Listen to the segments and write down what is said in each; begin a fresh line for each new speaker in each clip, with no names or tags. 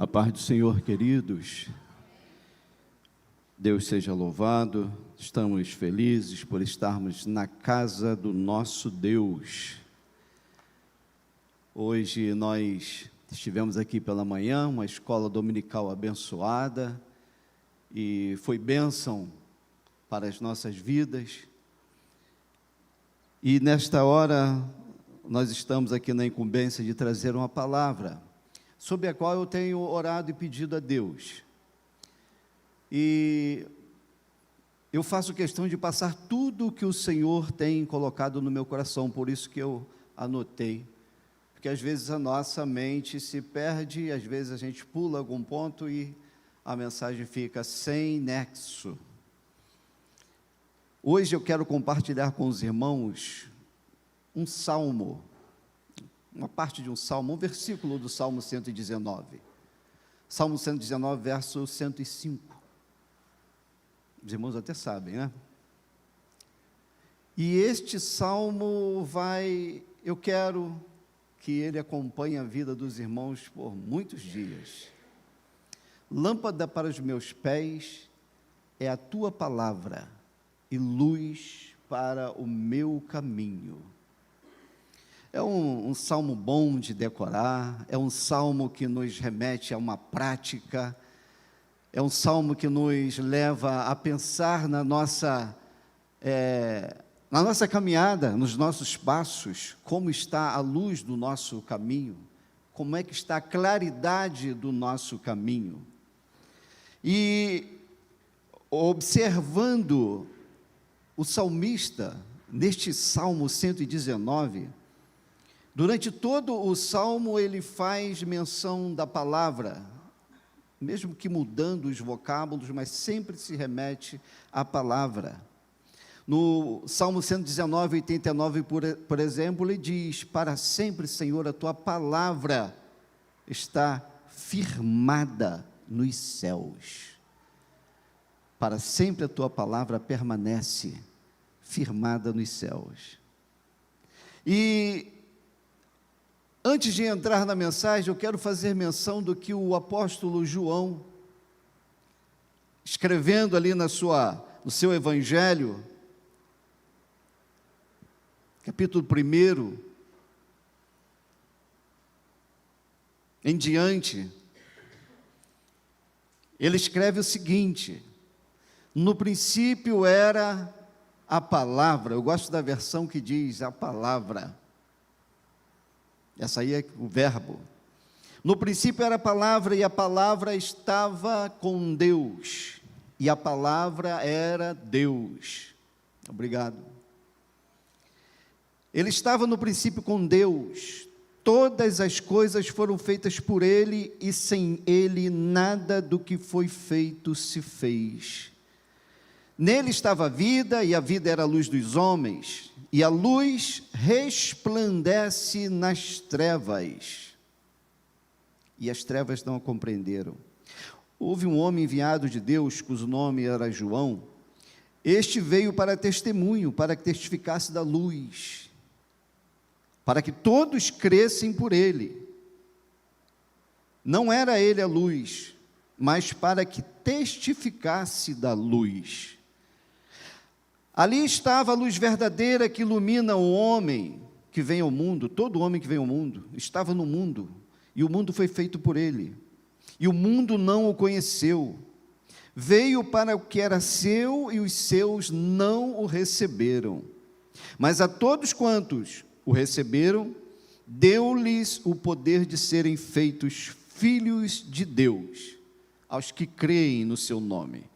A paz do Senhor, queridos. Deus seja louvado. Estamos felizes por estarmos na casa do nosso Deus. Hoje nós estivemos aqui pela manhã, uma escola dominical abençoada, e foi bênção para as nossas vidas. E nesta hora nós estamos aqui na incumbência de trazer uma palavra, sobre a qual eu tenho orado e pedido a Deus. E eu faço questão de passar tudo o que o Senhor tem colocado no meu coração, por isso que eu anotei, porque às vezes a nossa mente se perde, às vezes a gente pula algum ponto e a mensagem fica sem nexo. Hoje eu quero compartilhar com os irmãos um salmo, uma parte de um salmo, um versículo do Salmo 119. Salmo 119, verso 105. Os irmãos até sabem, né? E este salmo eu quero que ele acompanhe a vida dos irmãos por muitos dias. Lâmpada para os meus pés é a tua palavra, e luz para o meu caminho. É um salmo bom de decorar, é um salmo que nos remete a uma prática, é um salmo que nos leva a pensar na nossa caminhada, nos nossos passos, como está a luz do nosso caminho, como é que está a claridade do nosso caminho. E observando o salmista, neste Salmo 119, durante todo o Salmo ele faz menção da palavra, mesmo que mudando os vocábulos, mas sempre se remete à palavra. No Salmo 119, 89, por exemplo, ele diz: para sempre, Senhor, a tua palavra está firmada nos céus. Para sempre a tua palavra permanece firmada nos céus. E antes de entrar na mensagem, eu quero fazer menção do que o apóstolo João, escrevendo ali no seu evangelho, capítulo 1, em diante, ele escreve o seguinte: no princípio era a palavra. Eu gosto da versão que diz a palavra. Essa aí é o verbo. No princípio era a palavra, e a palavra estava com Deus, e a palavra era Deus. Obrigado. Ele estava no princípio com Deus. Todas as coisas foram feitas por Ele, e sem Ele nada do que foi feito se fez. Nele estava a vida, e a vida era a luz dos homens, e a luz resplandece nas trevas, e as trevas não a compreenderam. Houve um homem enviado de Deus, cujo nome era João. Este veio para testemunho, para que testificasse da luz, para que todos crescem por ele. Não era ele a luz, mas para que testificasse da luz. Ali estava a luz verdadeira que ilumina o homem que vem ao mundo. Todo homem que vem ao mundo estava no mundo, e o mundo foi feito por ele, e o mundo não o conheceu. Veio para o que era seu, e os seus não o receberam. Mas a todos quantos o receberam, deu-lhes o poder de serem feitos filhos de Deus, aos que creem no seu nome,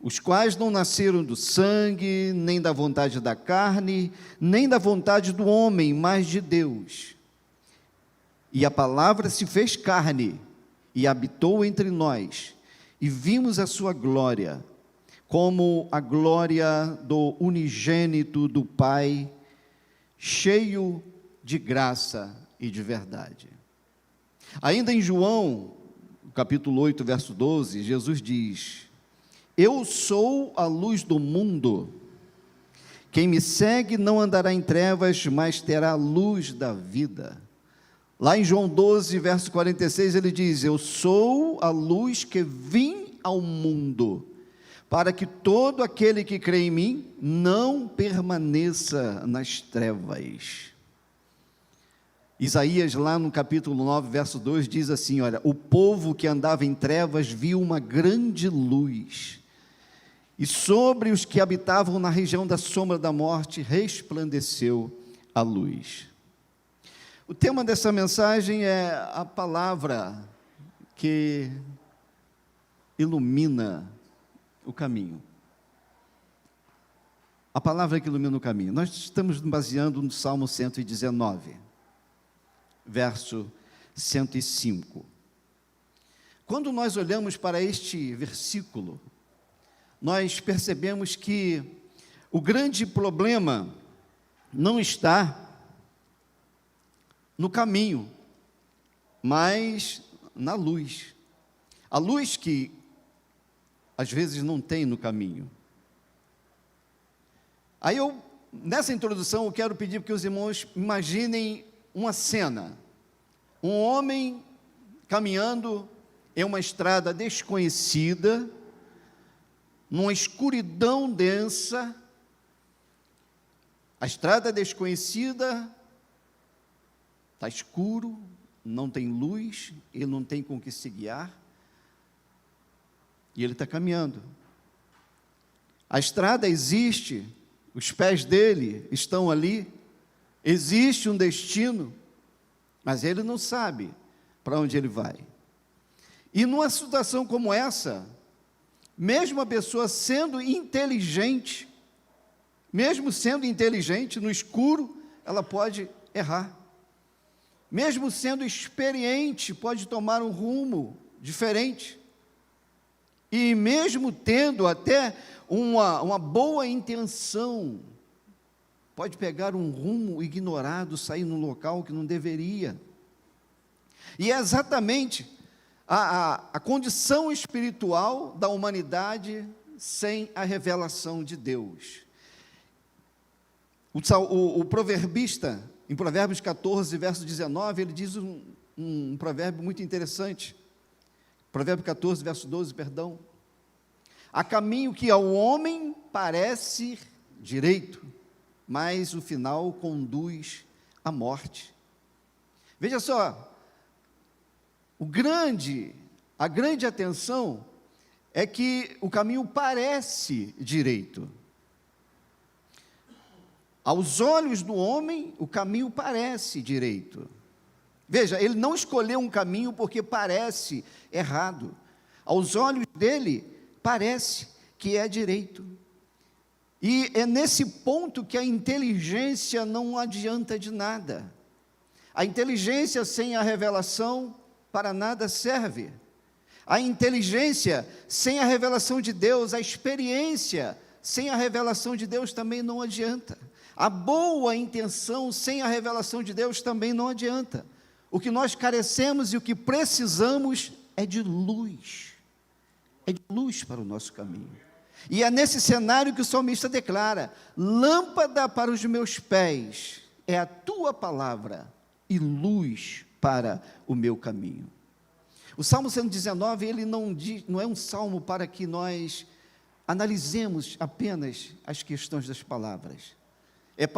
os quais não nasceram do sangue, nem da vontade da carne, nem da vontade do homem, mas de Deus. E a palavra se fez carne, e habitou entre nós, e vimos a sua glória, como a glória do unigênito do Pai, cheio de graça e de verdade. Ainda em João, capítulo 8, verso 12, Jesus diz: eu sou a luz do mundo, quem me segue não andará em trevas, mas terá a luz da vida. Lá em João 12, verso 46, ele diz: eu sou a luz que vim ao mundo, para que todo aquele que crê em mim não permaneça nas trevas. Isaías, lá no capítulo 9, verso 2, diz assim, olha, o povo que andava em trevas viu uma grande luz, e sobre os que habitavam na região da sombra da morte, resplandeceu a luz. O tema dessa mensagem é a palavra que ilumina o caminho. A palavra que ilumina o caminho. Nós estamos nos baseando no Salmo 119, verso 105. Quando nós olhamos para este versículo, nós percebemos que o grande problema não está no caminho, mas na luz. A luz que às vezes não tem no caminho. Aí nessa introdução, eu quero pedir que os irmãos imaginem uma cena. Um homem caminhando em uma estrada desconhecida, numa escuridão densa. A estrada desconhecida, está escuro, não tem luz, ele não tem com que se guiar, e ele está caminhando. A estrada existe, os pés dele estão ali, existe um destino, mas ele não sabe para onde ele vai. E numa situação como essa, mesmo a pessoa sendo inteligente, no escuro, ela pode errar. Mesmo sendo experiente, pode tomar um rumo diferente. E mesmo tendo até uma boa intenção, pode pegar um rumo ignorado, sair num local que não deveria. E é exatamente a condição espiritual da humanidade sem a revelação de Deus. O proverbista, em Provérbios 14, verso 19, ele diz um provérbio muito interessante. Provérbio 14, verso 12, perdão. Há caminho que ao homem parece direito, mas o final conduz à morte. Veja só, a grande atenção é que o caminho parece direito. Aos olhos do homem, o caminho parece direito. Veja, ele não escolheu um caminho porque parece errado. Aos olhos dele, parece que é direito. E é nesse ponto que a inteligência não adianta de nada. A inteligência sem a revelação para nada serve. A inteligência sem a revelação de Deus, a experiência sem a revelação de Deus também não adianta. A boa intenção sem a revelação de Deus também não adianta. O que nós carecemos e o que precisamos é de luz. É de luz para o nosso caminho. E é nesse cenário que o salmista declara: lâmpada para os meus pés é a tua palavra e luz para o meu caminho. O Salmo 119, ele não é um salmo para que nós analisemos apenas as questões das palavras. É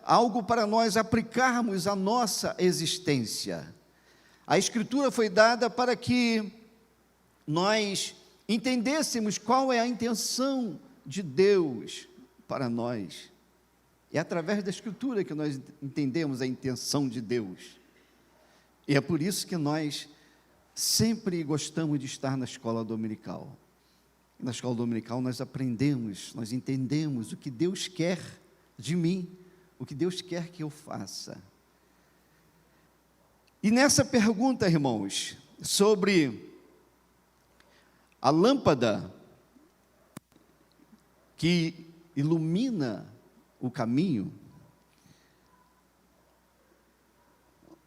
algo para nós aplicarmos à nossa existência. A Escritura foi dada para que nós entendêssemos qual é a intenção de Deus para nós. É através da Escritura que nós entendemos a intenção de Deus. E é por isso que nós sempre gostamos de estar na escola dominical. Na escola dominical nós aprendemos, nós entendemos o que Deus quer de mim, o que Deus quer que eu faça. E nessa pergunta, irmãos, sobre a lâmpada que ilumina o caminho,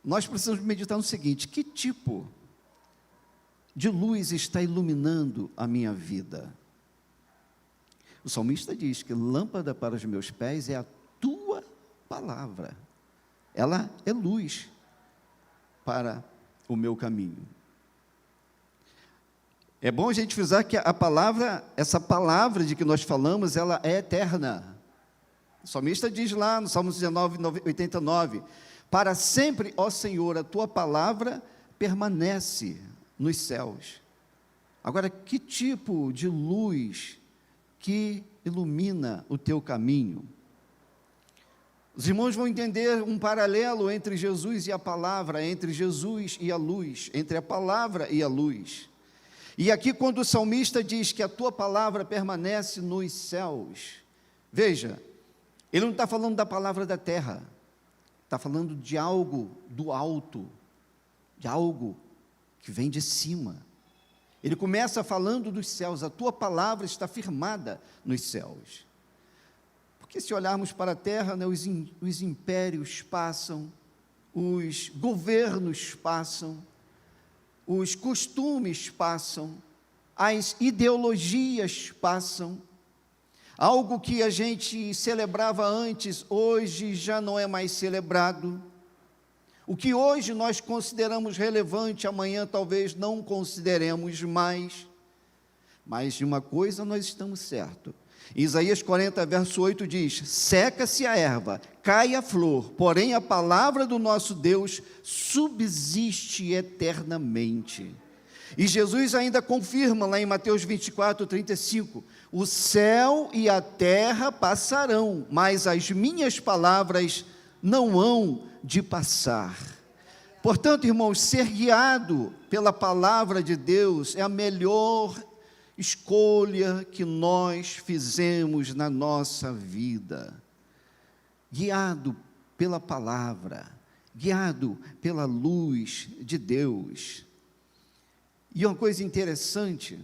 nós precisamos meditar no seguinte: que tipo de luz está iluminando a minha vida? O salmista diz que lâmpada para os meus pés é a tua palavra. Ela é luz. para o meu caminho. É bom a gente frisar que a palavra, essa palavra de que nós falamos, ela é eterna. O salmista diz lá no Salmo 19, 89, para sempre, ó Senhor, a tua palavra permanece nos céus. Agora, que tipo de luz que ilumina o teu caminho? Os irmãos vão entender um paralelo entre Jesus e a palavra, entre Jesus e a luz, entre a palavra e a luz. E aqui, quando o salmista diz que a tua palavra permanece nos céus, veja, ele não está falando da palavra da terra, está falando de algo do alto, de algo que vem de cima. Ele começa falando dos céus, a tua palavra está firmada nos céus. Porque se olharmos para a terra, né, os impérios passam, os governos passam, os costumes passam, as ideologias passam. Algo que a gente celebrava antes, hoje já não é mais celebrado. O que hoje nós consideramos relevante, amanhã talvez não consideremos mais. Mas de uma coisa nós estamos certos. Isaías 40, verso 8 diz: seca-se a erva, cai a flor, porém a palavra do nosso Deus subsiste eternamente. E Jesus ainda confirma lá em Mateus 24, 35, o céu e a terra passarão, mas as minhas palavras não hão de passar. Portanto, irmãos, ser guiado pela palavra de Deus é a melhor escolha que nós fizemos na nossa vida. Guiado pela palavra, guiado pela luz de Deus. E uma coisa interessante,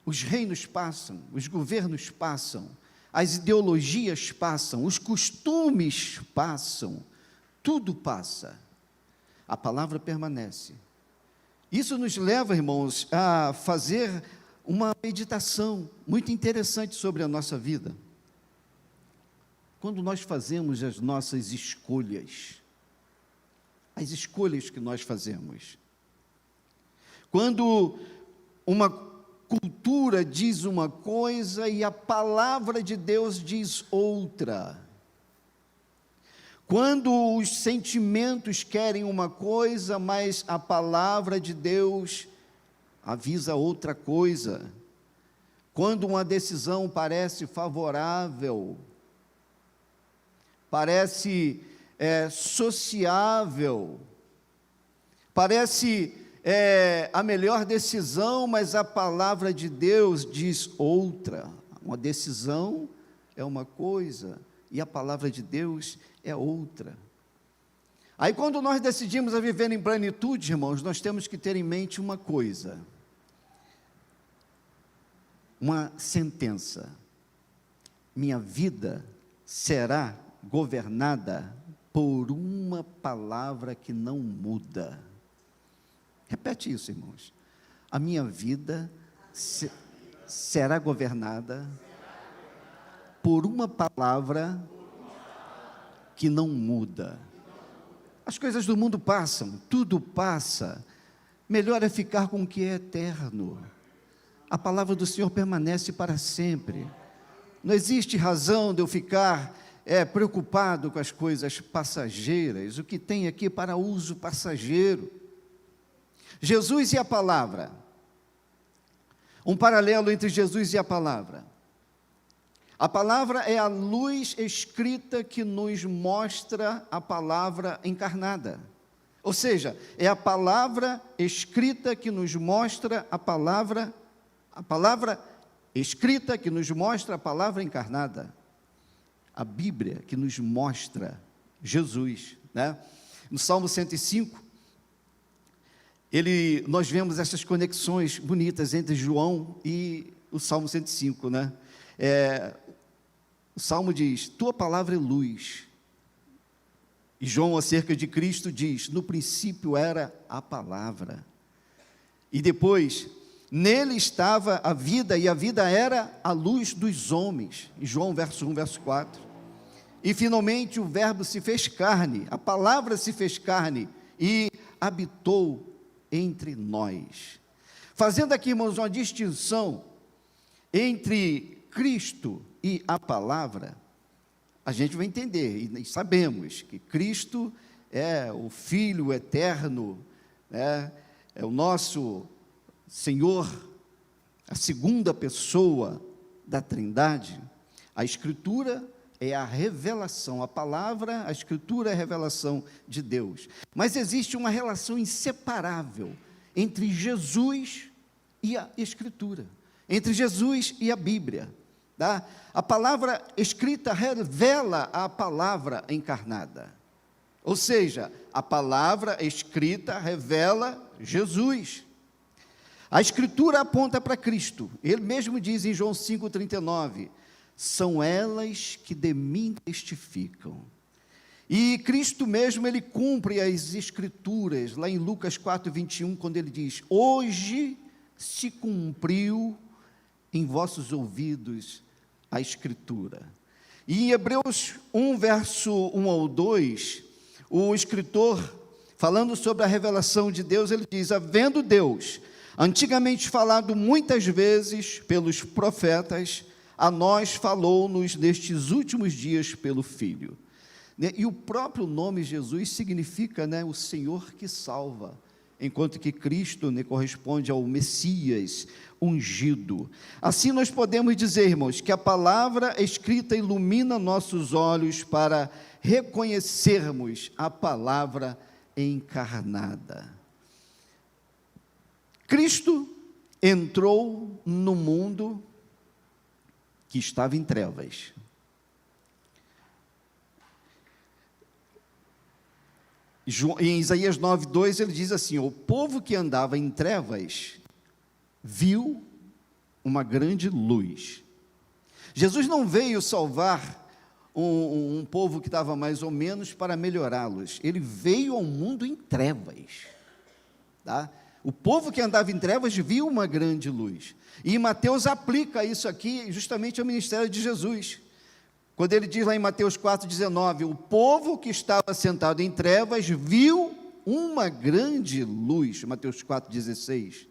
os reinos passam, os governos passam, as ideologias passam, os costumes passam, tudo passa, a palavra permanece. Isso nos leva, irmãos, a fazer uma meditação muito interessante sobre a nossa vida. Quando nós fazemos as nossas escolhas, as escolhas que nós fazemos, quando uma cultura diz uma coisa e a palavra de Deus diz outra, quando os sentimentos querem uma coisa, mas a palavra de Deus avisa outra coisa, quando uma decisão parece favorável, parece sociável, parece a melhor decisão, mas a palavra de Deus diz outra. Uma decisão é uma coisa e a palavra de Deus é outra. Aí quando nós decidimos a viver em plenitude, irmãos, nós temos que ter em mente uma coisa, uma sentença: minha vida será governada por uma palavra que não muda. Repete isso, irmãos. A minha vida será governada por uma palavra que não muda. As coisas do mundo passam, tudo passa. Melhor é ficar com o que é eterno. A palavra do Senhor permanece para sempre. Não existe razão de eu ficar preocupado com as coisas passageiras. O que tem aqui é para uso passageiro. Jesus e a palavra. Um paralelo entre Jesus e a palavra. A palavra é a luz escrita que nos mostra a palavra encarnada. Ou seja, é a palavra escrita que nos mostra a palavra escrita que nos mostra a palavra encarnada. A Bíblia que nos mostra Jesus, né? No Salmo 105, nós vemos essas conexões bonitas entre João e o Salmo 105, né? O Salmo diz: tua palavra é luz. E João, acerca de Cristo, diz: no princípio era a palavra. E depois, nele estava a vida, e a vida era a luz dos homens. Em João, verso 1, verso 4. E finalmente o verbo se fez carne, a palavra se fez carne, e habitou entre nós. Fazendo aqui, irmãos, uma distinção entre Cristo e a palavra, a gente vai entender, e sabemos que Cristo é o Filho eterno, né? É o nosso Senhor, a segunda pessoa da Trindade. A Escritura é a revelação, a palavra, a Escritura é a revelação de Deus. Mas existe uma relação inseparável entre Jesus e a Escritura, entre Jesus e a Bíblia. Tá? A palavra escrita revela a palavra encarnada. Ou seja, a palavra escrita revela Jesus. A Escritura aponta para Cristo. Ele mesmo diz em João 5,39, são elas que de mim testificam. E Cristo mesmo, ele cumpre as Escrituras, lá em Lucas 4,21, quando ele diz, hoje se cumpriu em vossos ouvidos a Escritura. E em Hebreus 1, verso 1 ao 2, o escritor, falando sobre a revelação de Deus, ele diz, havendo Deus antigamente falado muitas vezes pelos profetas, a nós falou-nos nestes últimos dias pelo Filho. E o próprio nome Jesus significa, né, o Senhor que salva, enquanto que Cristo, né, corresponde ao Messias ungido. Assim nós podemos dizer, irmãos, que a palavra escrita ilumina nossos olhos para reconhecermos a palavra encarnada. Cristo entrou no mundo que estava em trevas. Em Isaías 9,2 ele diz assim, o povo que andava em trevas viu uma grande luz. Jesus não veio salvar um povo que estava mais ou menos para melhorá-los, ele veio ao mundo em trevas, tá? O povo que andava em trevas viu uma grande luz, e Mateus aplica isso aqui justamente ao ministério de Jesus, quando ele diz lá em Mateus 4,19, o povo que estava sentado em trevas viu uma grande luz, Mateus 4,16,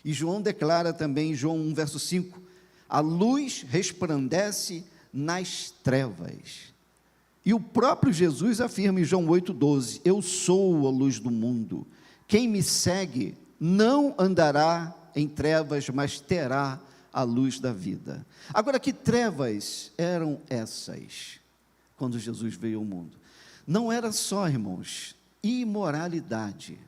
e João declara também, em João 1, verso 5, a luz resplandece nas trevas, e o próprio Jesus afirma em João 8,12, eu sou a luz do mundo, quem me segue não andará em trevas, mas terá a luz da vida. Agora, que trevas eram essas, quando Jesus veio ao mundo? Não era só, irmãos, imoralidade.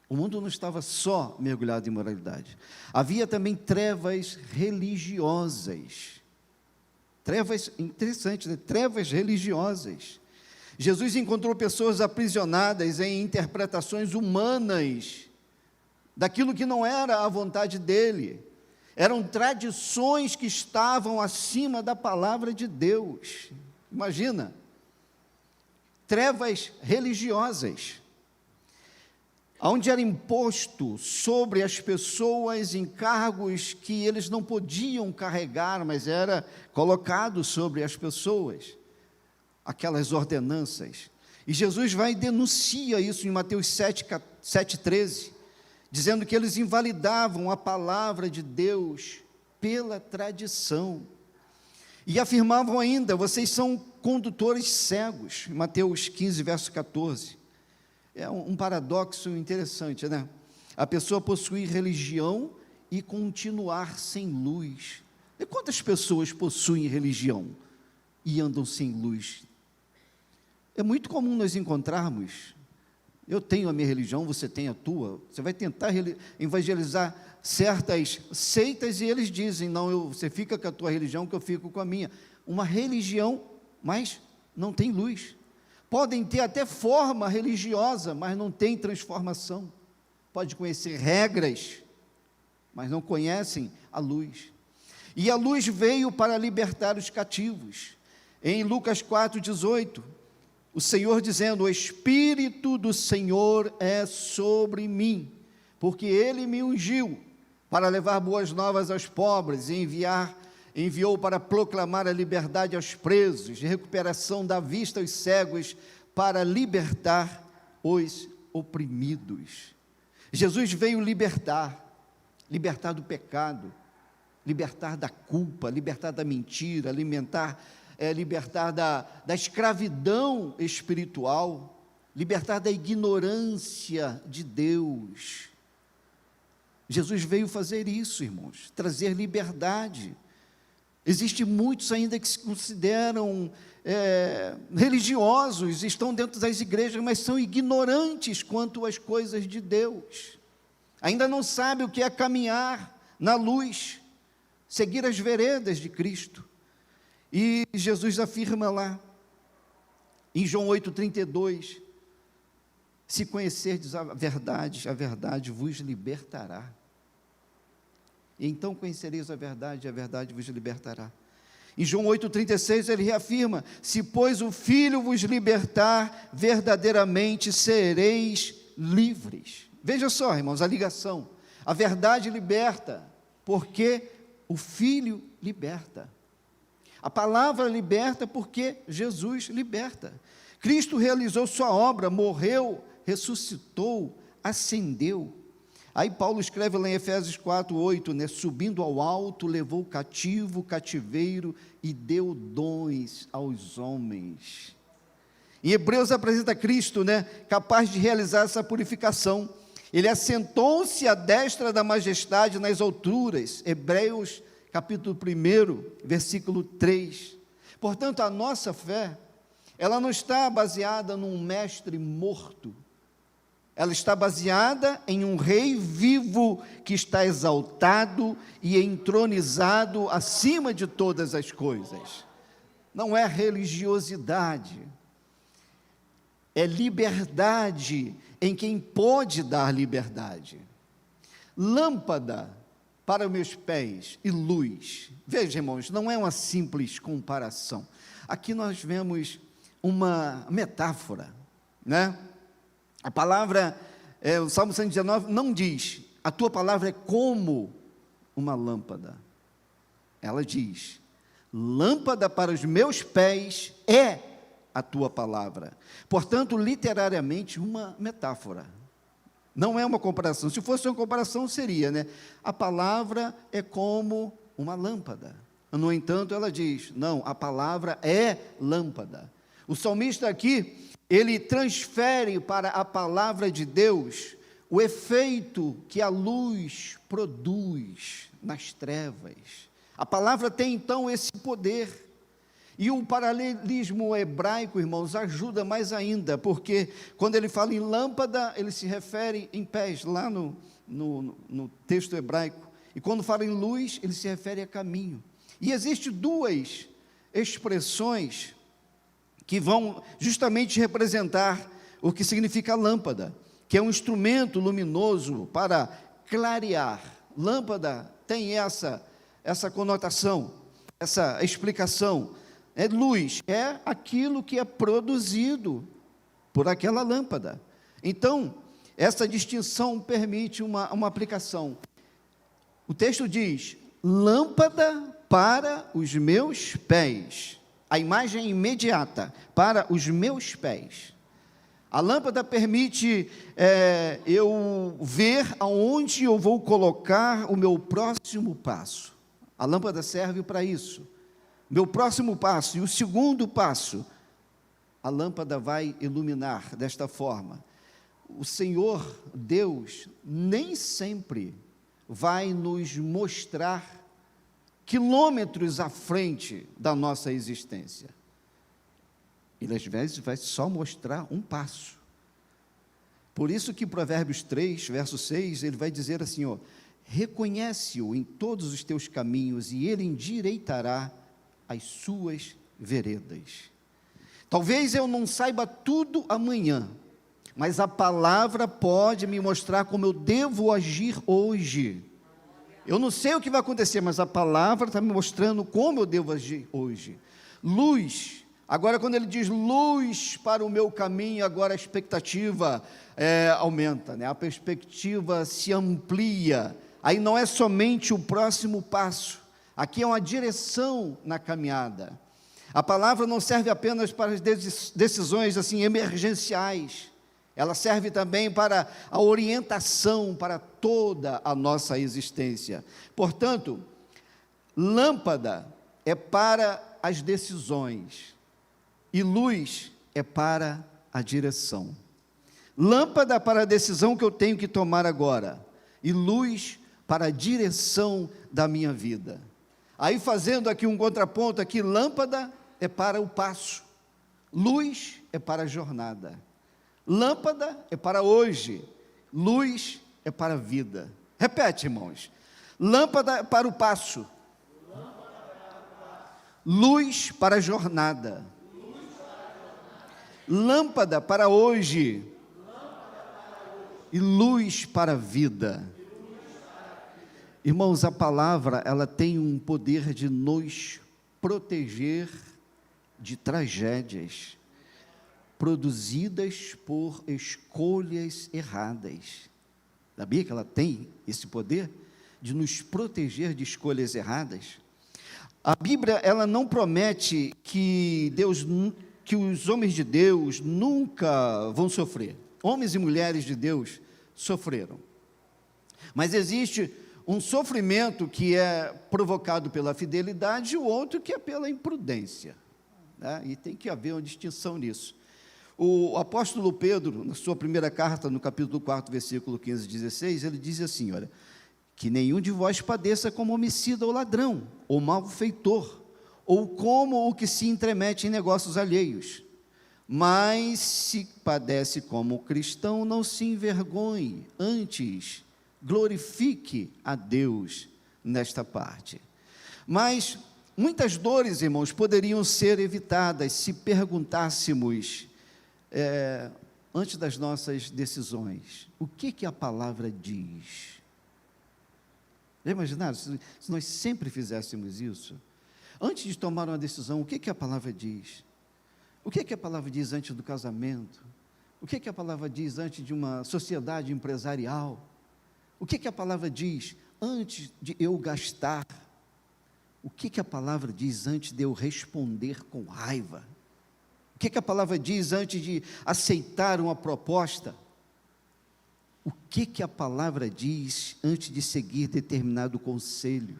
O mundo não estava só mergulhado em imoralidade. Havia também trevas religiosas. Trevas, interessante, né? Trevas religiosas. Jesus encontrou pessoas aprisionadas em interpretações humanas daquilo que não era a vontade dele. Eram tradições que estavam acima da palavra de Deus. Imagina, trevas religiosas, onde era imposto sobre as pessoas encargos que eles não podiam carregar, mas era colocado sobre as pessoas, aquelas ordenanças. E Jesus vai e denuncia isso em Mateus 7,13, dizendo que eles invalidavam a palavra de Deus pela tradição, e afirmavam ainda, vocês são condutores cegos, em Mateus 15, verso 14, é um paradoxo interessante, né? A pessoa possuir religião e continuar sem luz. E quantas pessoas possuem religião e andam sem luz? É muito comum nós encontrarmos, eu tenho a minha religião, você tem a tua, você vai tentar evangelizar certas seitas e eles dizem, não, você fica com a tua religião que eu fico com a minha. Uma religião, mas não tem luz. Podem ter até forma religiosa, mas não tem transformação. Pode conhecer regras, mas não conhecem a luz. E a luz veio para libertar os cativos. Em Lucas 4,18, o Senhor dizendo, o Espírito do Senhor é sobre mim, porque Ele me ungiu para levar boas novas aos pobres, e enviou para proclamar a liberdade aos presos, de recuperação da vista aos cegos, para libertar os oprimidos. Jesus veio libertar do pecado, libertar da culpa, libertar da mentira, libertar da escravidão espiritual, libertar da ignorância de Deus. Jesus veio fazer isso, irmãos, trazer liberdade. Existem muitos ainda que se consideram religiosos, estão dentro das igrejas, mas são ignorantes quanto às coisas de Deus. Ainda não sabem o que é caminhar na luz, seguir as veredas de Cristo. E Jesus afirma lá, em João 8,32, se conhecerdes a verdade vos libertará. E então conhecereis a verdade vos libertará. Em João 8,36 ele reafirma, se pois o Filho vos libertar, verdadeiramente sereis livres. Veja só, irmãos, a ligação. A verdade liberta, porque o Filho liberta. A palavra liberta porque Jesus liberta. Cristo realizou sua obra, morreu, ressuscitou, ascendeu. Aí Paulo escreve lá em Efésios 4:8, né? Subindo ao alto, levou o cativeiro e deu dons aos homens. Em Hebreus apresenta Cristo, né? Capaz de realizar essa purificação. Ele assentou-se à destra da majestade nas alturas. Hebreus capítulo 1, versículo 3. Portanto, a nossa fé, ela não está baseada num mestre morto. Ela está baseada em um rei vivo que está exaltado e entronizado acima de todas as coisas. Não é religiosidade, é liberdade em quem pode dar liberdade. Lâmpada para os meus pés e luz. Veja, irmãos, não é uma simples comparação. Aqui nós vemos uma metáfora, né? A palavra, o Salmo 119 não diz, a tua palavra é como uma lâmpada. Ela diz, lâmpada para os meus pés é a tua palavra. Portanto, literariamente, uma metáfora. Não é uma comparação. Se fosse uma comparação, seria, né? A palavra é como uma lâmpada. No entanto, ela diz, não, a palavra é lâmpada. O salmista aqui, ele transfere para a palavra de Deus o efeito que a luz produz nas trevas. A palavra tem então esse poder. E o paralelismo hebraico, irmãos, ajuda mais ainda, porque quando ele fala em lâmpada, ele se refere em pés, lá no texto hebraico. E quando fala em luz, ele se refere a caminho. E existem duas expressões que vão justamente representar o que significa lâmpada, que é um instrumento luminoso para clarear. Lâmpada tem essa conotação, essa explicação. É luz, é aquilo que é produzido por aquela lâmpada. Então, essa distinção permite uma aplicação. O texto diz, lâmpada para os meus pés. A imagem é imediata, para os meus pés. A lâmpada permite eu ver aonde eu vou colocar o meu próximo passo. A lâmpada serve para isso. Meu próximo passo e o segundo passo, a lâmpada vai iluminar desta forma. O Senhor, Deus, nem sempre vai nos mostrar quilômetros à frente da nossa existência. Ele às vezes vai só mostrar um passo. Por isso que Provérbios 3, verso 6, ele vai dizer assim, ó, reconhece-o em todos os teus caminhos e ele endireitará as suas veredas. Talvez eu não saiba tudo amanhã, mas a palavra pode me mostrar como eu devo agir hoje. Eu não sei o que vai acontecer, mas a palavra está me mostrando como eu devo agir hoje. Luz, agora quando ele diz luz para o meu caminho, agora a expectativa aumenta, né? A perspectiva se amplia, aí não é somente o próximo passo, aqui é uma direção na caminhada. A palavra não serve apenas para as decisões assim, emergenciais, ela serve também para a orientação para toda a nossa existência. Portanto, lâmpada é para as decisões e luz é para a direção. Lâmpada para a decisão que eu tenho que tomar agora e luz para a direção da minha vida. Aí, fazendo aqui um contraponto aqui, lâmpada é para o passo, luz é para a jornada. Lâmpada é para hoje, luz é para a vida. Repete, irmãos. Lâmpada é para o passo, luz para a jornada. Lâmpada para hoje e luz para a vida. Irmãos, a palavra, ela tem um poder de nos proteger de tragédias produzidas por escolhas erradas. Sabia que ela tem esse poder de nos proteger de escolhas erradas? A Bíblia, ela não promete que os homens de Deus nunca vão sofrer. Homens e mulheres de Deus sofreram. Mas existe um sofrimento que é provocado pela fidelidade e o outro que é pela imprudência, né? E tem que haver uma distinção nisso. O apóstolo Pedro, na sua primeira carta, no capítulo 4, versículo 15 e 16, ele diz assim, olha, que nenhum de vós padeça como homicida ou ladrão, ou malfeitor, ou como o que se intromete em negócios alheios. Mas se padece como cristão, não se envergonhe, antes glorifique a Deus nesta parte. Mas muitas dores, irmãos, poderiam ser evitadas se perguntássemos, antes das nossas decisões, o que a palavra diz? Já imaginaram, se nós sempre fizéssemos isso? Antes de tomar uma decisão, o que a palavra diz? O que a palavra diz antes do casamento? O que a palavra diz antes de uma sociedade empresarial? O que a palavra diz antes de eu gastar? O que a palavra diz antes de eu responder com raiva? O que a palavra diz antes de aceitar uma proposta? O que a palavra diz antes de seguir determinado conselho?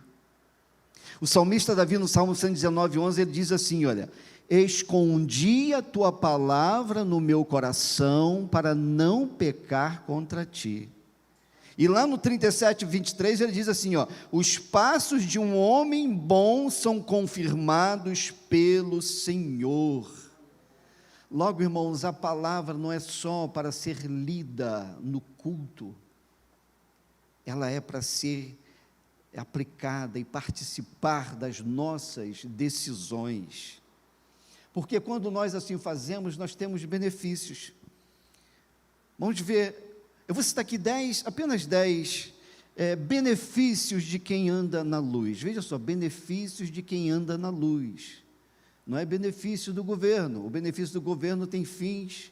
O salmista Davi, no Salmo 119, 11, ele diz assim, olha, escondi a tua palavra no meu coração para não pecar contra ti. E lá no 37, 23, ele diz assim, ó, os passos de um homem bom são confirmados pelo Senhor. Logo, irmãos, a palavra não é só para ser lida no culto, ela é para ser aplicada e participar das nossas decisões. Porque quando nós assim fazemos, nós temos benefícios. Vamos ver, eu vou citar aqui apenas 10 benefícios de quem anda na luz. Veja só, benefícios de quem anda na luz. Não é benefício do governo. O benefício do governo tem fins,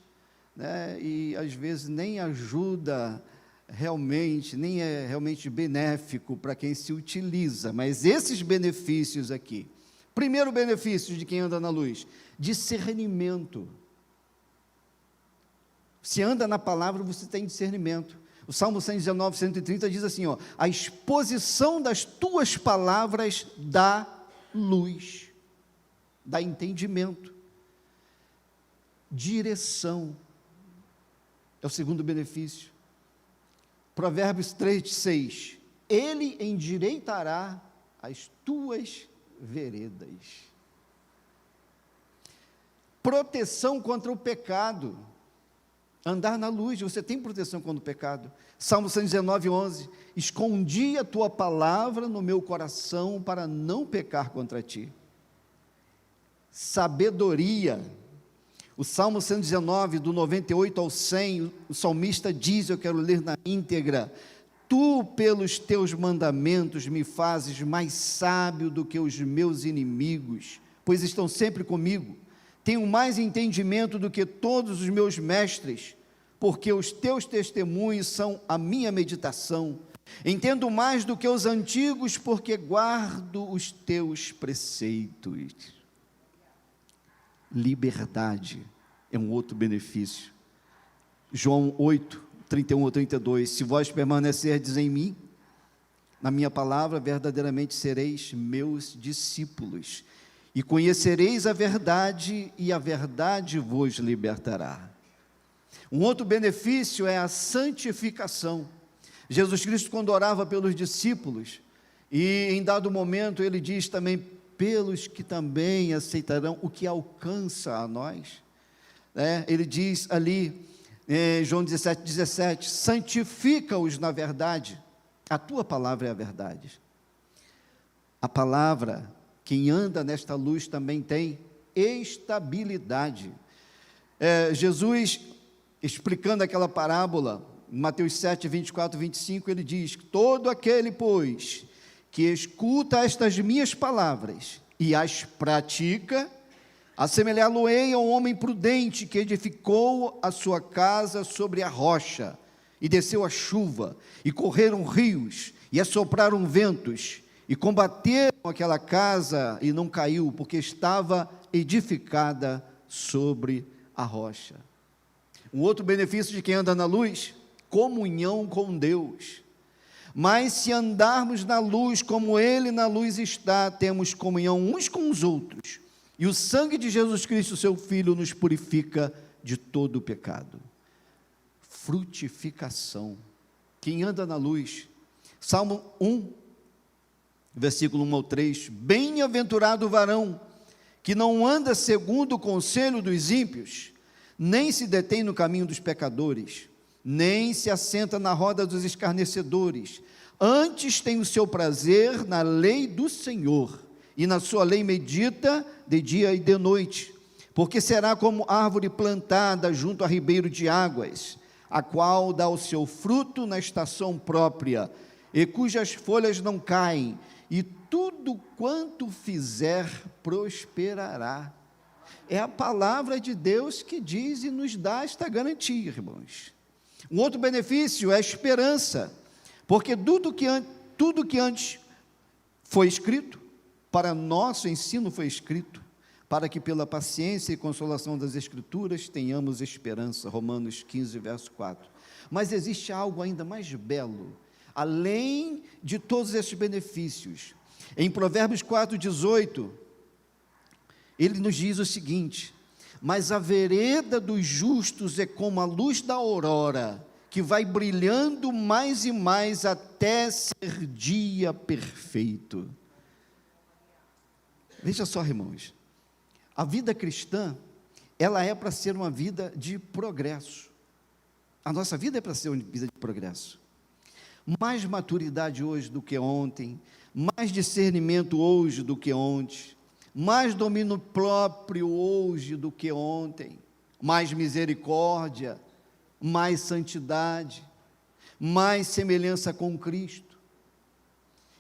né, e às vezes nem ajuda realmente, nem é realmente benéfico para quem se utiliza, mas esses benefícios aqui. Primeiro benefício de quem anda na luz, discernimento. Se anda na palavra, você tem discernimento. O Salmo 119, 130 diz assim, ó, a exposição das tuas palavras dá luz, dá entendimento, direção, é o segundo benefício. Provérbios 3, 6, ele endireitará as tuas veredas. Proteção contra o pecado, andar na luz, você tem proteção contra o pecado. Salmo 119, 11, escondi a tua palavra no meu coração para não pecar contra ti. Sabedoria, o Salmo 119, do 98 ao 100, o salmista diz, eu quero ler na íntegra, tu pelos teus mandamentos me fazes mais sábio do que os meus inimigos, pois estão sempre comigo, tenho mais entendimento do que todos os meus mestres, porque os teus testemunhos são a minha meditação, entendo mais do que os antigos, porque guardo os teus preceitos. Liberdade é um outro benefício. João 8, 31 ou 32, se vós permanecerdes em mim, na minha palavra, verdadeiramente sereis meus discípulos, e conhecereis a verdade, e a verdade vos libertará. Um outro benefício é a santificação. Jesus Cristo, quando orava pelos discípulos, e em dado momento ele diz também, pelos que também aceitarão o que alcança a nós, ele diz ali, João 17, 17, santifica-os na verdade, a tua palavra é a verdade. A palavra, quem anda nesta luz também tem estabilidade. Jesus, explicando aquela parábola, em Mateus 7, 24, 25, ele diz, todo aquele, pois, que escuta estas minhas palavras e as pratica, assemelhá-lo-ei a um homem prudente que edificou a sua casa sobre a rocha, e desceu a chuva, e correram rios, e assopraram ventos, e combateram aquela casa, e não caiu, porque estava edificada sobre a rocha. Um outro benefício de quem anda na luz, comunhão com Deus. Mas se andarmos na luz, como Ele na luz está, temos comunhão uns com os outros, e o sangue de Jesus Cristo, seu Filho, nos purifica de todo o pecado. Frutificação. Quem anda na luz, Salmo 1, versículo 1 ao 3, bem-aventurado o varão, que não anda segundo o conselho dos ímpios, nem se detém no caminho dos pecadores, nem se assenta na roda dos escarnecedores, antes tem o seu prazer na lei do Senhor, e na sua lei medita de dia e de noite, porque será como árvore plantada junto a ribeiro de águas, a qual dá o seu fruto na estação própria, e cujas folhas não caem, e tudo quanto fizer prosperará. É a palavra de Deus que diz e nos dá esta garantia, irmãos. Um outro benefício é a esperança, porque tudo que antes foi escrito, para nosso ensino foi escrito, para que pela paciência e consolação das Escrituras tenhamos esperança, Romanos 15, verso 4. Mas existe algo ainda mais belo, além de todos esses benefícios. Em Provérbios 4, 18, ele nos diz o seguinte, mas a vereda dos justos é como a luz da aurora, que vai brilhando mais e mais até ser dia perfeito. Veja só, irmãos, a vida cristã, ela é para ser uma vida de progresso. A nossa vida é para ser uma vida de progresso. Mais maturidade hoje do que ontem, mais discernimento hoje do que ontem, mais domínio próprio hoje do que ontem, mais misericórdia, mais santidade, mais semelhança com Cristo.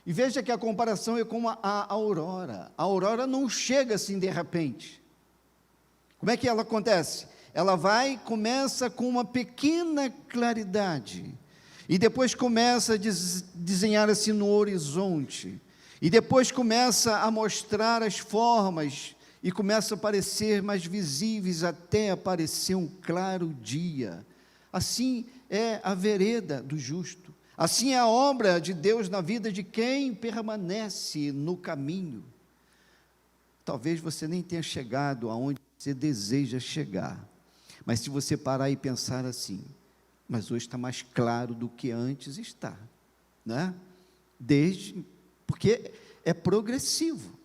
E veja que a comparação é como a aurora. A aurora não chega assim de repente. Como é que ela acontece? Ela começa com uma pequena claridade, e depois começa a desenhar assim no horizonte, e depois começa a mostrar as formas, e começa a aparecer mais visíveis, até aparecer um claro dia. Assim é a vereda do justo, assim é a obra de Deus na vida de quem permanece no caminho. Talvez você nem tenha chegado aonde você deseja chegar, mas se você parar e pensar assim, mas hoje está mais claro do que antes está, né? Porque é progressivo,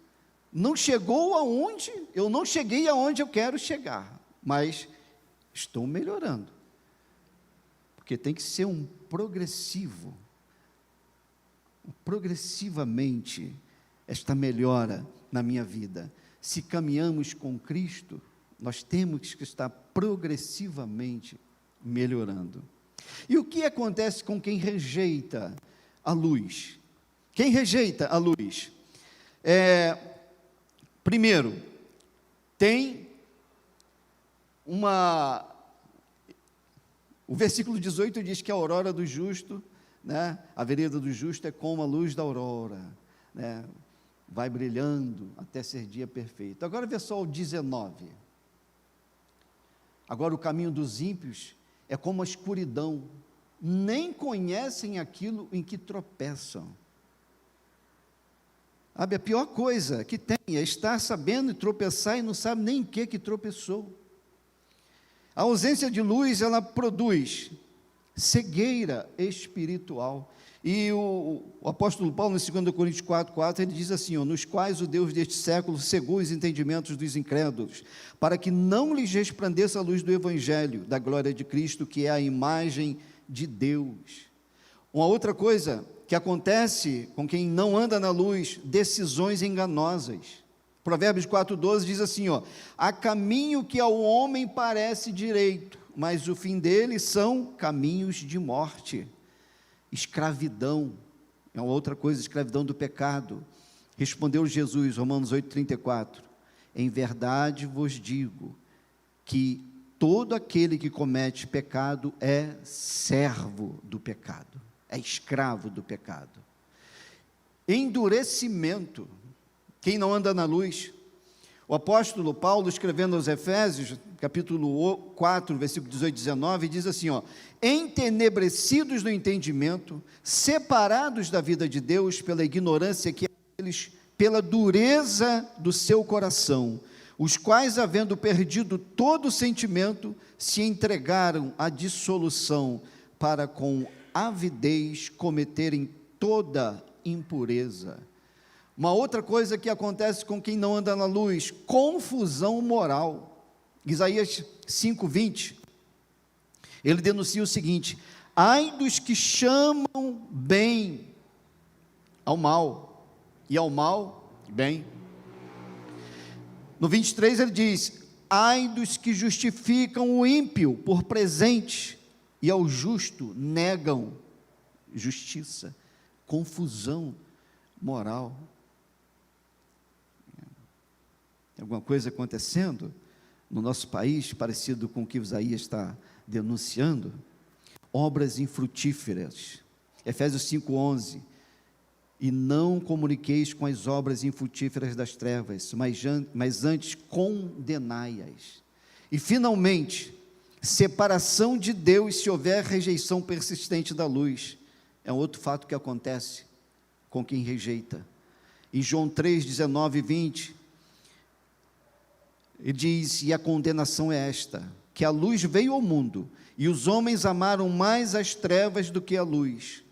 não chegou aonde, eu não cheguei aonde eu quero chegar, mas estou melhorando, porque tem que ser um progressivo, progressivamente, esta melhora na minha vida. Se caminhamos com Cristo, nós temos que estar progressivamente melhorando. E o que acontece com quem rejeita a luz? Quem rejeita a luz? Primeiro, tem o versículo 18 diz que a aurora do justo, né, a vereda do justo é como a luz da aurora, né, vai brilhando até ser dia perfeito. Agora vê só o 19. Agora o caminho dos ímpios é como a escuridão, nem conhecem aquilo em que tropeçam. Sabe, a pior coisa que tem é estar sabendo e tropeçar e não sabe nem em que tropeçou. A ausência de luz, ela produz cegueira espiritual. E o apóstolo Paulo, em 2 Coríntios 4:4, ele diz assim, nos quais o Deus deste século cegou os entendimentos dos incrédulos, para que não lhes resplandeça a luz do evangelho, da glória de Cristo, que é a imagem de Deus. Uma outra coisa que acontece com quem não anda na luz, decisões enganosas. Provérbios 4:12 diz assim, há caminho que ao homem parece direito, mas o fim dele são caminhos de morte. Escravidão, é uma outra coisa, escravidão do pecado. Respondeu Jesus, Romanos 8:34, em verdade vos digo, que todo aquele que comete pecado é servo do pecado, é escravo do pecado. Endurecimento, quem não anda na luz. O apóstolo Paulo, escrevendo aos Efésios, capítulo 4, versículo 18 e 19, diz assim, entenebrecidos no entendimento, separados da vida de Deus pela ignorância que eles, pela dureza do seu coração, os quais, havendo perdido todo o sentimento, se entregaram à dissolução, para com avidez cometerem toda impureza. Uma outra coisa que acontece com quem não anda na luz, confusão moral. Isaías 5:20, ele denuncia o seguinte, ai dos que chamam bem ao mal, e ao mal, bem. No 23 ele diz, ai dos que justificam o ímpio por presente, e ao justo negam justiça. Confusão moral. Tem alguma coisa acontecendo no nosso país, parecido com o que Isaías está denunciando? Obras infrutíferas. Efésios 5:11, e não comuniqueis com as obras infrutíferas das trevas, mas antes condenai-as. E finalmente, separação de Deus se houver rejeição persistente da luz. É um outro fato que acontece com quem rejeita. Em João 3:19 e 20, ele diz, e a condenação é esta, que a luz veio ao mundo, e os homens amaram mais as trevas do que a luz,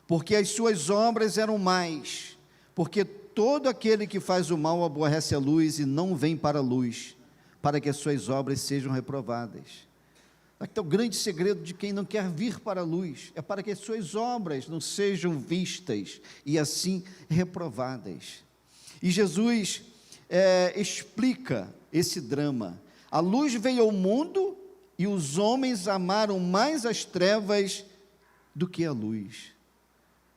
porque as suas obras eram más, porque todo aquele que faz o mal aborrece a luz e não vem para a luz, para que as suas obras sejam reprovadas. Aqui está o grande segredo de quem não quer vir para a luz, é para que as suas obras não sejam vistas e assim reprovadas. E Jesus explica esse drama. A luz veio ao mundo e os homens amaram mais as trevas do que a luz.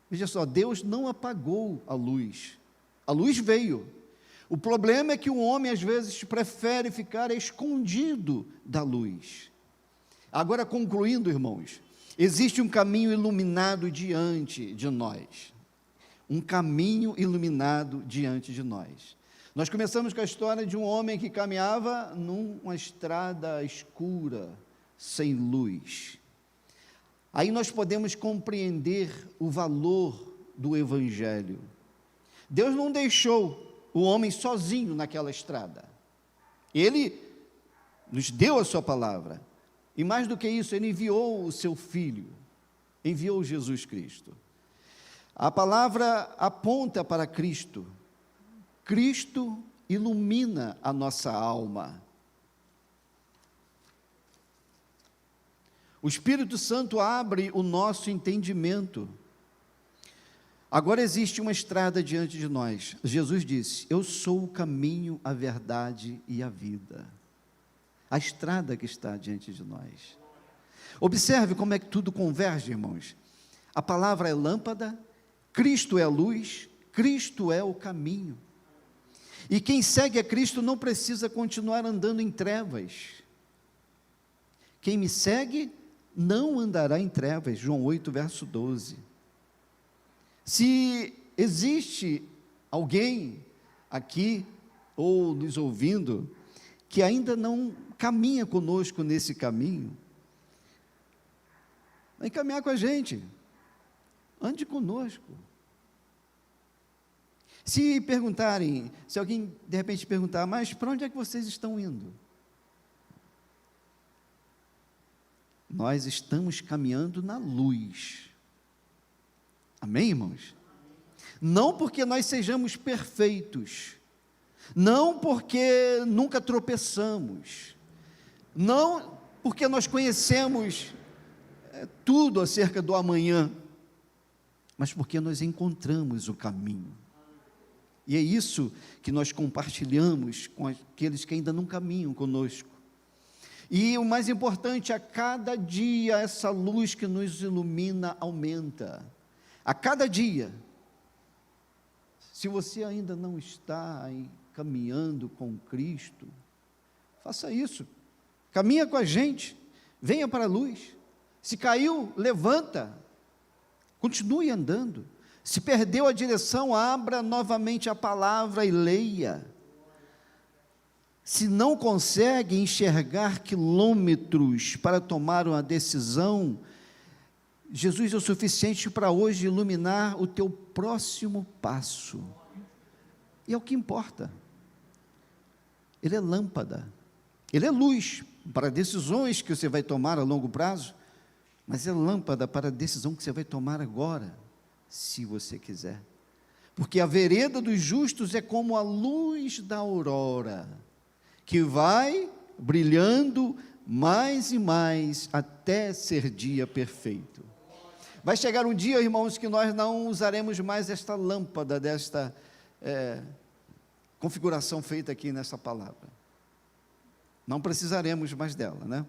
Veja só, Deus não apagou a luz veio. O problema é que o homem às vezes prefere ficar escondido da luz. Agora, concluindo, irmãos, existe um caminho iluminado diante de nós. Um caminho iluminado diante de nós. Nós começamos com a história de um homem que caminhava numa estrada escura, sem luz. Aí nós podemos compreender o valor do Evangelho. Deus não deixou o homem sozinho naquela estrada. Ele nos deu a sua palavra. E mais do que isso, Ele enviou o seu Filho, enviou Jesus Cristo. A palavra aponta para Cristo. Cristo ilumina a nossa alma. O Espírito Santo abre o nosso entendimento. Agora existe uma estrada diante de nós. Jesus disse, eu sou o caminho, a verdade e a vida. A estrada que está diante de nós. Observe como é que tudo converge, irmãos. A palavra é lâmpada, Cristo é a luz, Cristo é o caminho. E quem segue a Cristo não precisa continuar andando em trevas. Quem me segue não andará em trevas, João 8, verso 12. Se existe alguém aqui, ou nos ouvindo, que ainda não caminha conosco nesse caminho, Vem caminhar com a gente. Ande conosco. Se perguntarem, se alguém de repente perguntar, mas para onde é que vocês estão indo? Nós estamos caminhando na luz. Amém, irmãos? Não porque nós sejamos perfeitos, não porque nunca tropeçamos, não porque nós conhecemos tudo acerca do amanhã, mas porque nós encontramos o caminho. E é isso que nós compartilhamos com aqueles que ainda não caminham conosco. E o mais importante, a cada dia essa luz que nos ilumina aumenta. A cada dia. Se você ainda não está aí caminhando com Cristo, faça isso. Caminha com a gente, venha para a luz. Se caiu, levanta. Continue andando. Se perdeu a direção, abra novamente a palavra e leia. Se não consegue enxergar quilômetros para tomar uma decisão, Jesus é o suficiente para hoje iluminar o teu próximo passo. E é o que importa. Ele é lâmpada, ele é luz para decisões que você vai tomar a longo prazo, mas é lâmpada para a decisão que você vai tomar agora, se você quiser. Porque a vereda dos justos é como a luz da aurora, que vai brilhando mais e mais até ser dia perfeito. Vai chegar um dia, irmãos, que nós não usaremos mais esta lâmpada, desta configuração feita aqui nessa palavra. Não precisaremos mais dela, né?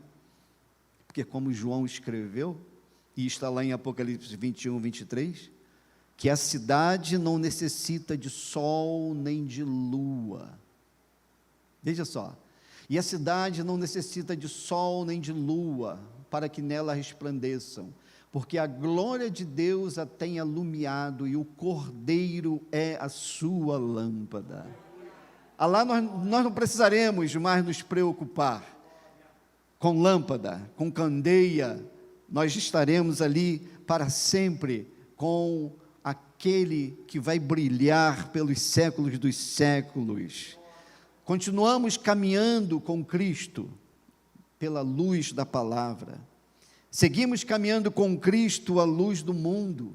Porque como João escreveu, e está lá em Apocalipse 21, 23, que a cidade não necessita de sol nem de lua. Veja só, e a cidade não necessita de sol nem de lua, para que nela resplandeçam, porque a glória de Deus a tem alumiado, e o Cordeiro é a sua lâmpada. Lá nós não precisaremos mais nos preocupar com lâmpada, com candeia, nós estaremos ali para sempre, com aquele que vai brilhar pelos séculos dos séculos. Continuamos caminhando com Cristo, pela luz da palavra, seguimos caminhando com Cristo à luz do mundo,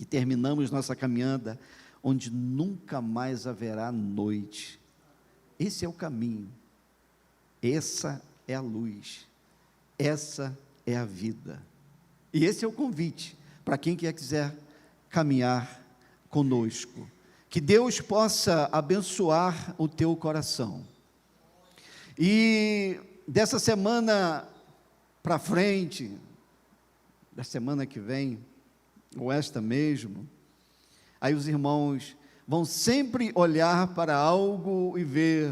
e terminamos nossa caminhada, onde nunca mais haverá noite. Esse é o caminho, essa é a luz, essa é a vida, e esse é o convite, para quem quiser caminhar conosco. Que Deus possa abençoar o teu coração. E dessa semana para frente, da semana que vem, ou esta mesmo, aí os irmãos vão sempre olhar para algo e ver: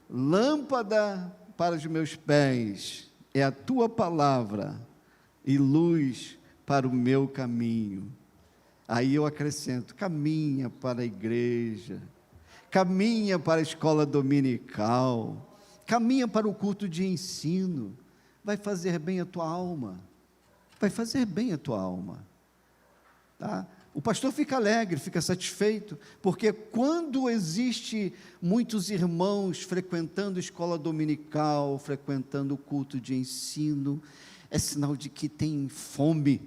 lâmpada para os meus pés é a tua palavra, e luz para o meu caminho. Aí eu acrescento: caminha para a igreja, caminha para a escola dominical, caminha para o culto de ensino, vai fazer bem a tua alma, vai fazer bem a tua alma, tá? O pastor fica alegre, fica satisfeito, porque quando existe muitos irmãos frequentando escola dominical, frequentando o culto de ensino, é sinal de que tem fome.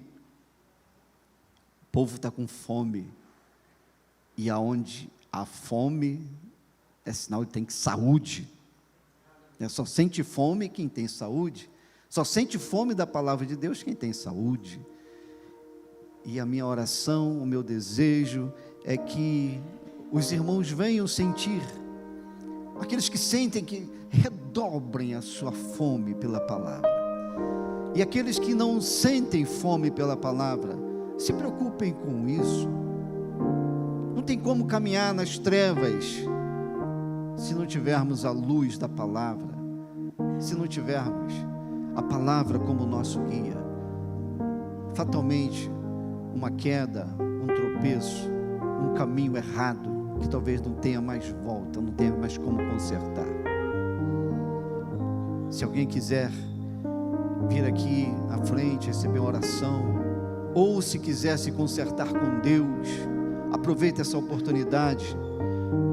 O povo está com fome, e aonde há fome, é sinal de que tem saúde. Só sente fome quem tem saúde, só sente fome da palavra de Deus quem tem saúde. E a minha oração, o meu desejo, é que os irmãos venham sentir, aqueles que sentem, que redobrem a sua fome pela palavra, e aqueles que não sentem fome pela palavra, se preocupem com isso. Não tem como caminhar nas trevas se não tivermos a luz da palavra, se não tivermos a palavra como nosso guia. Fatalmente, uma queda, um tropeço, um caminho errado, que talvez não tenha mais volta, não tenha mais como consertar. Se alguém quiser vir aqui à frente, receber uma oração, ou se quiser se consertar com Deus, aproveite essa oportunidade.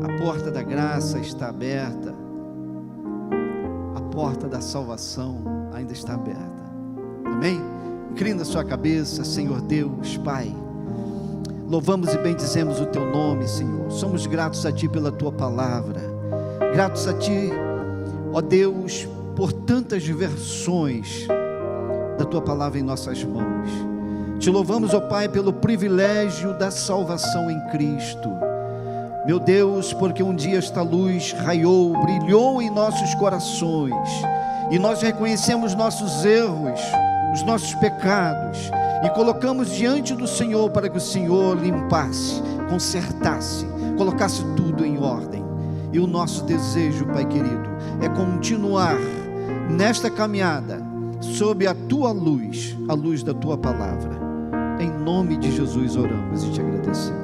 A porta da graça está aberta, a porta da salvação ainda está aberta. Amém? Inclina sua cabeça. Senhor Deus, Pai, louvamos e bendizemos o Teu nome, Senhor. Somos gratos a Ti pela Tua palavra, gratos a Ti, ó Deus, por tantas versões da Tua palavra em nossas mãos. Te louvamos, ó Pai, pelo privilégio da salvação em Cristo. Meu Deus, porque um dia esta luz raiou, brilhou em nossos corações, e nós reconhecemos nossos erros, os nossos pecados, e colocamos diante do Senhor para que o Senhor limpasse, consertasse, colocasse tudo em ordem. E o nosso desejo, Pai querido, é continuar nesta caminhada sob a Tua luz, a luz da Tua palavra. Em nome de Jesus oramos e te agradecemos.